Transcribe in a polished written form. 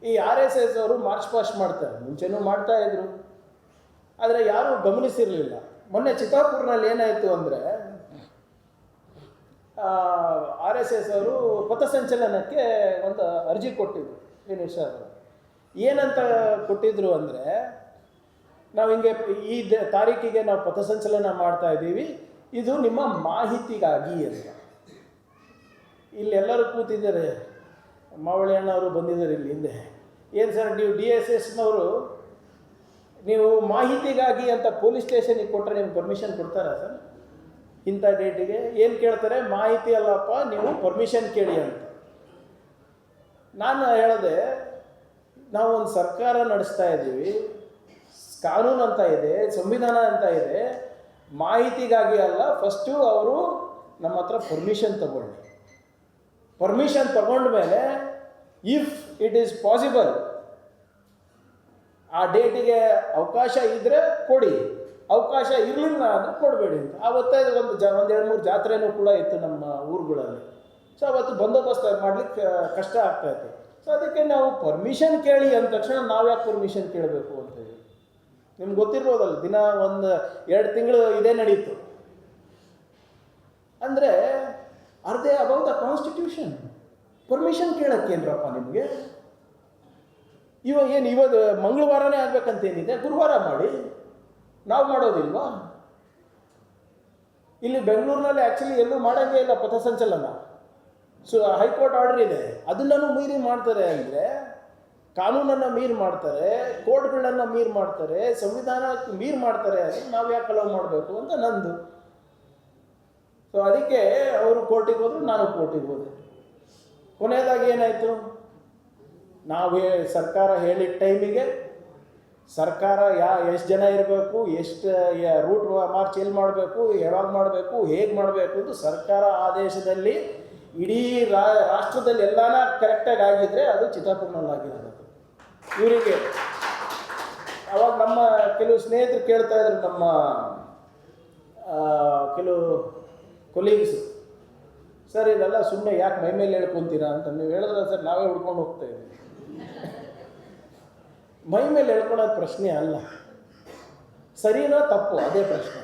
ಈ RSS ಅವರು March past ಮಾಡ್ತಾರೆ, ಮುಂಚೆನೂ ಮಾಡ್ತಾ ಇದ್ರು, ಆದರೆ ಯಾರೂ ಗಮನಿಸಿರಲಿಲ್ಲ. ಮೊನ್ನೆ ಚಿತ್ತಾಪುರ್ನಲ್ಲಿ ಏನಾಯಿತು ಅಂದರೆ RSS ಅವರು ಪಥಸಂಚಲನಕ್ಕೆ ಒಂದು ಅರ್ಜಿ ಕೊಟ್ಟಿದ್ರು. ಏನು ಸರ್ ಏನಂತ ಕೊಟ್ಟಿದ್ರು ಅಂದರೆ, ನಾವು ಹಿಂಗೆ ಈ ತಾರೀಕಿಗೆ ನಾವು ಪಥಸಂಚಲನ ಮಾಡ್ತಾ ಇದ್ದೀವಿ, ಇದು ನಿಮ್ಮ ಮಾಹಿತಿಗಾಗಿ ಅಂತ. ಇಲ್ಲೆಲ್ಲರೂ ಕೂತಿದ್ದಾರೆ, ಮಾವಳಿ ಅಣ್ಣವರು ಬಂದಿದ್ದಾರೆ ಇಲ್ಲಿ ಹಿಂದೆ. ಏನು ಸರ್ ನೀವು DSSನವರು ನೀವು ಮಾಹಿತಿಗಾಗಿ ಅಂತ ಪೊಲೀಸ್ ಸ್ಟೇಷನಿಗೆ ಕೊಟ್ಟರೆ ನಿಮ್ಗೆ ಪರ್ಮಿಷನ್ ಕೊಡ್ತಾರಾ ಸರ್? ಇಂಥ ಡೇಟಿಗೆ ಏನು ಕೇಳ್ತಾರೆ, ಮಾಹಿತಿ ಅಲ್ಲಪ್ಪ ನೀವು ಪರ್ಮಿಷನ್ ಕೇಳಿ ಅಂತ. ನಾನು ಹೇಳಿದೆ, ನಾವು ಒಂದು ಸರ್ಕಾರ ನಡೆಸ್ತಾ ಇದ್ದೀವಿ, ಕಾನೂನು ಅಂತ ಇದೆ, ಸಂವಿಧಾನ ಅಂತ ಇದೆ, ಮಾಹಿತಿಗಾಗಿ ಅಲ್ಲ, ಫಸ್ಟು ಅವರು ನಮ್ಮ ಹತ್ರ ಪರ್ಮಿಷನ್ ತಗೊಳ್ಳಿ. ಪರ್ಮಿಷನ್ ತಗೊಂಡ್ಮೇಲೆ ಇಫ್ ಇಟ್ ಈಸ್ ಪಾಸಿಬಲ್ ಆ ಡೇಟಿಗೆ ಅವಕಾಶ ಇದ್ದರೆ ಕೊಡಿ, ಅವಕಾಶ ಇರಲಿಲ್ಲ ಅಂದರೆ ಕೊಡಬೇಡಿ ಅಂತ. ಆವತ್ತೇ ಒಂದು 2-3 ಜಾತ್ರೆನೂ ಕೂಡ ಇತ್ತು ನಮ್ಮ ಊರುಗಳಲ್ಲಿ. ಸೊ ಅವತ್ತು ಬಂದೋಬಸ್ತ್ ಮಾಡಲಿಕ್ಕೆ ಕಷ್ಟ ಆಗ್ತಾಯಿತ್ತು. ಸೊ ಅದಕ್ಕೆ ನಾವು ಪರ್ಮಿಷನ್ ಕೇಳಿ ಅಂದ ತಕ್ಷಣ ನಾವು ಯಾಕೆ ಪರ್ಮಿಷನ್ ಕೇಳಬೇಕು ಅಂತೇಳಿ ನಿಮ್ಗೆ ಗೊತ್ತಿರ್ಬೋದಲ್ಲ, ದಿನ 1-2 ತಿಂಗಳು ಇದೇ ನಡೀತು. ಅಂದರೆ are they above the constitution? Permission ಕೇಳೋಕ್ಕೇನ್ರಪ್ಪ ನಿಮಗೆ? ಇವತ್ತು ಮಂಗಳವಾರನೇ ಆಗಬೇಕಂತೇನಿದೆ, ಗುರುವಾರ ಮಾಡಿ, ನಾವು ಮಾಡೋದಿಲ್ವಾ? ಇಲ್ಲಿ ಬೆಂಗಳೂರಿನಲ್ಲಿ ಆ್ಯಕ್ಚುಲಿ ಎಲ್ಲೂ ಮಾಡೋಂಗೇ ಇಲ್ಲ ಪಥಸಂಚಲನ. ಸೊ ಹೈಕೋರ್ಟ್ ಆರ್ಡರ್ ಇದೆ, ಅದನ್ನು ಮೀರಿ ಮಾಡ್ತಾರೆ ಅಂದರೆ, ಕಾನೂನನ್ನು ಮೀರಿ ಮಾಡ್ತಾರೆ, ಕೋರ್ಟ್ಗಳನ್ನು ಮೀರಿ ಮಾಡ್ತಾರೆ, ಸಂವಿಧಾನ ಮೀರಿ ಮಾಡ್ತಾರೆ ಅಂದರೆ ನಾವು ಯಾಕೆ ಅಲೋ ಮಾಡಬೇಕು ಅಂತ ನಂದು. ಸೊ ಅದಕ್ಕೆ ಅವರು ಕೋರ್ಟಿಗೆ ಹೋದರು, ನಾನು ಕೋರ್ಟಿಗೆ ಹೋದೆ. ಕೊನೆಯದಾಗಿ ಏನಾಯಿತು, ಸರ್ಕಾರ ಹೇಳಿದ ಟೈಮಿಗೆ ಸರ್ಕಾರ ಎಷ್ಟು ಜನ ಇರಬೇಕು, ಎಷ್ಟು ರೂಟ್ ಮಾರ್ಚ್ ಎಲ್ಲಿ ಮಾಡಬೇಕು, ಯಾವಾಗ ಮಾಡಬೇಕು, ಹೇಗೆ ಮಾಡಬೇಕು ಅಂತ ಸರ್ಕಾರ ಆದೇಶದಲ್ಲಿ ಇಡೀ ರಾಷ್ಟ್ರದಲ್ಲಿ ಎಲ್ಲಾನ ಕರೆಕ್ಟಾಗಿ ಆಗಿದ್ದರೆ ಅದು ಚಿತ್ತಾಪುರ್ನಲ್ಲಿ ಆಗಿರೋದು. ಇವರಿಗೆ ಅವಾಗ ನಮ್ಮ ಕೆಲವು ಸ್ನೇಹಿತರು ಕೇಳ್ತಾ ಇದ್ರು, ನಮ್ಮ ಕೆಲವು ಕೊಲೀಗ್ಸು, ಸರ್ ಇದೆಲ್ಲ ಸುಮ್ಮನೆ ಯಾಕೆ ಮೈ ಮೇಲೆ ಹೇಳ್ಕೊತೀರಾ ಅಂತ. ನೀವು ಹೇಳಿದ್ರೆ ಸರ್ ನಾವೇ ಹುಡ್ಕೊಂಡು ಹೋಗ್ತಾಯಿದ್ದೀವಿ. ಮೈ ಮೇಲೆ ಹೇಳ್ಕೊಳೋದು ಪ್ರಶ್ನೆ ಅಲ್ಲ, ಸರಿನೋ ತಪ್ಪು ಅದೇ ಪ್ರಶ್ನೆ.